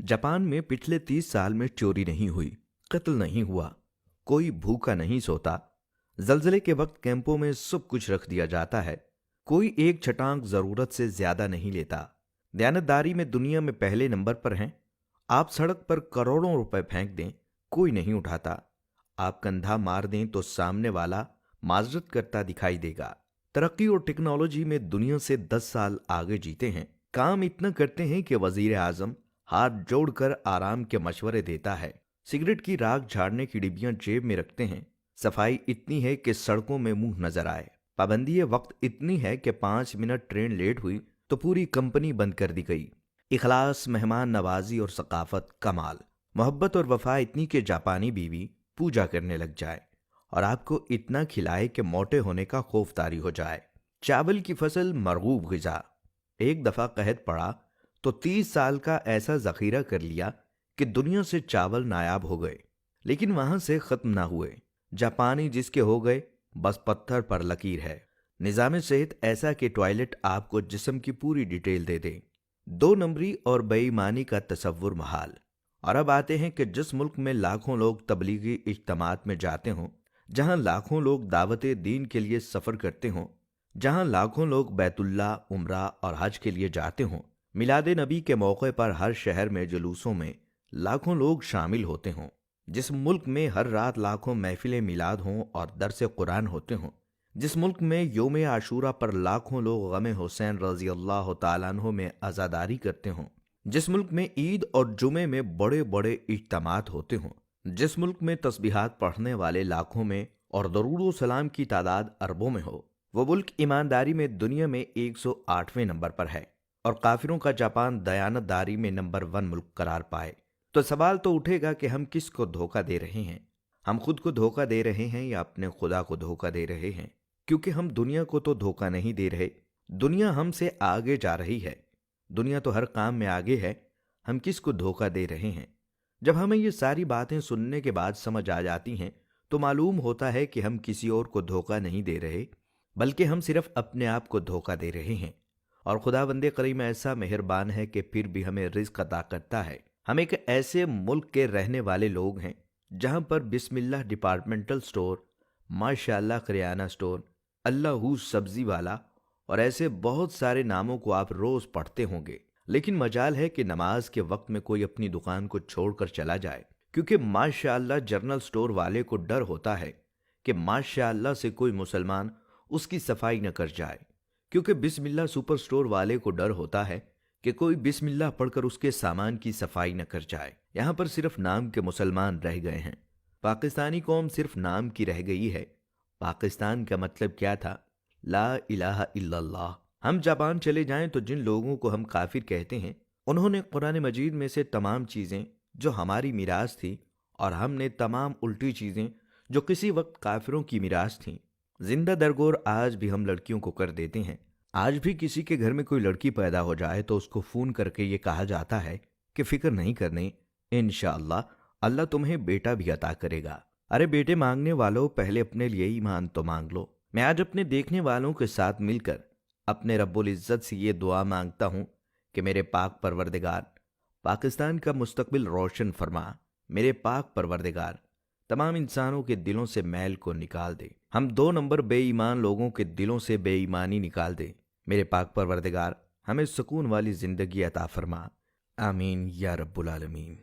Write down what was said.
Japan में पिछले 30 साल में चोरी नहीं हुई, कत्ल नहीं हुआ, कोई भूखा नहीं सोता। जलजले के वक्त कैंपों में सब कुछ रख दिया जाता है। कोई एक छटांग जरूरत से ज्यादा नहीं लेता। दयानतदारी में दुनिया में पहले नंबर पर हैं। आप सड़क पर करोड़ों रुपए फेंक दें, कोई नहीं उठाता। आप कंधा मार दें तो सामने वाला माजरत करता दिखाई देगा। तरक्की और टेक्नोलॉजी में दुनिया से 10 साल आगे जीते हैं। काम इतना करते हैं कि वजीर आजम हाथ जोड़कर आराम के मशवरे देता है। सिगरेट की राख झाड़ने की डिब्बियां जेब में रखते हैं। सफाई इतनी है कि सड़कों में मुंह नजर आए। पाबंदी वक्त इतनी है कि 5 मिनट ट्रेन लेट हुई तो पूरी कंपनी बंद कर दी गई। इखलास, मेहमान नवाजी और सकाफत कमाल। मोहब्बत और वफा इतनी कि जापानी बीवी पूजा करने लग जाए और आपको इतना खिलाए कि मोटे होने का खौफ तारी हो जाए। चावल की फसल मरगूब ग़िज़ा। एक दफा कहत पड़ा तो 30 साल का ऐसा जखीरा कर लिया कि दुनिया से चावल नायाब हो गए, लेकिन वहां से खत्म ना हुए। जापानी जिसके हो गए बस पत्थर पर लकीर है। निजाम सेहत ऐसा कि टॉयलेट आपको जिस्म की पूरी डिटेल दे दे। 2 नंबरी और बेईमानी का तसव्वुर महाल। और अब आते हैं कि जिस मुल्क में लाखों लोग तबलीगी इज्तिमात में जाते हों, जहां लाखों लोग दावत दीन के लिए सफर करते हों, जहां लाखों लोग बैतुल्ला, उम्रा और हज के लिए जाते हों, मिलाद नबी के मौके पर हर शहर में जुलूसों में लाखों लोग शामिल होते हों, जिस मुल्क में हर रात लाखों महफिल मिलाद हों और दरस कुरान होते हों, जिस मुल्क में योम आशूरा पर लाखों लोग गम हुसैन रजी अल्लाह तआला अन्हु में आज़ादारी करते हों, जिस मुल्क में ईद और जुमे में बड़े बड़े इज्तिमात होते हों, जिस मुल्क में तस्बीहात पढ़ने वाले लाखों में और दरूद सलाम की तादाद अरबों में हो, वो मुल्क ईमानदारी में दुनिया में 108वें नंबर पर है और काफिरों का जापान दयानतदारी में नंबर 1 मुल्क करार पाए। तो सवाल तो उठेगा कि हम किसको धोखा दे रहे हैं? हम खुद को धोखा दे रहे हैं या अपने खुदा को धोखा दे रहे हैं? क्योंकि हम दुनिया को तो धोखा नहीं दे रहे, दुनिया हमसे आगे जा रही है। दुनिया तो हर काम में आगे है, हम किसको धोखा दे रहे हैं? जब हमें ये सारी बातें सुनने के बाद समझ आ जाती हैं तो मालूम होता है कि हम किसी और को धोखा नहीं दे रहे, बल्कि हम सिर्फ अपने आप को धोखा दे रहे हैं। और खुदावंदे करीम ऐसा मेहरबान है कि फिर भी हमें रिज़्क अता करता है। हम एक ऐसे मुल्क के रहने वाले लोग हैं जहां पर बिस्मिल्लाह डिपार्टमेंटल स्टोर, माशाअल्लाह करियाना स्टोर, अल्लाहू सब्जी वाला और ऐसे बहुत सारे नामों को आप रोज पढ़ते होंगे। लेकिन मजाल है कि नमाज के वक्त में कोई अपनी दुकान को छोड़कर चला जाए, क्योंकि माशाअल्लाह जनरल स्टोर वाले को डर होता है कि माशाअल्लाह से कोई मुसलमान उसकी सफाई न कर जाए, क्योंकि बिस्मिल्लाह सुपर स्टोर वाले को डर होता है कि कोई बिस्मिल्लाह पढ़कर उसके सामान की सफाई न कर जाए। यहाँ पर सिर्फ नाम के मुसलमान रह गए हैं। पाकिस्तानी कौम सिर्फ नाम की रह गई है। पाकिस्तान का मतलब क्या था? ला इलाहा इल्लल्लाह। हम जापान चले जाएं तो जिन लोगों को हम काफिर कहते हैं, उन्होंने कुरान मजीद में से तमाम चीजें जो हमारी मिरास थी और हमने तमाम उल्टी चीजें जो किसी वक्त काफिरों की मिरास थी, जिंदा दरगोर आज भी हम लड़कियों को कर देते हैं। आज भी किसी के घर में कोई लड़की पैदा हो जाए तो उसको फोन करके ये कहा जाता है कि फिक्र नहीं करनी, इंशाअल्लाह अल्लाह तुम्हें बेटा भी अता करेगा। अरे बेटे मांगने वालों, पहले अपने लिए ईमान तो मांग लो। मैं आज अपने देखने वालों के साथ मिलकर अपने रब्बुल इज्जत से ये दुआ मांगता हूँ कि मेरे पाक परवरदिगार पाकिस्तान का मुस्तकबिल रोशन फरमा। मेरे पाक परवरदिगार तमाम इंसानों के दिलों से मैल को निकाल दे। हम 2 नंबर बेईमान लोगों के दिलों से बेईमानी निकाल दे। मेरे पाक परवरदिगार हमें सुकून वाली जिंदगी अता फरमा। आमीन या रब्बुल आलमीन।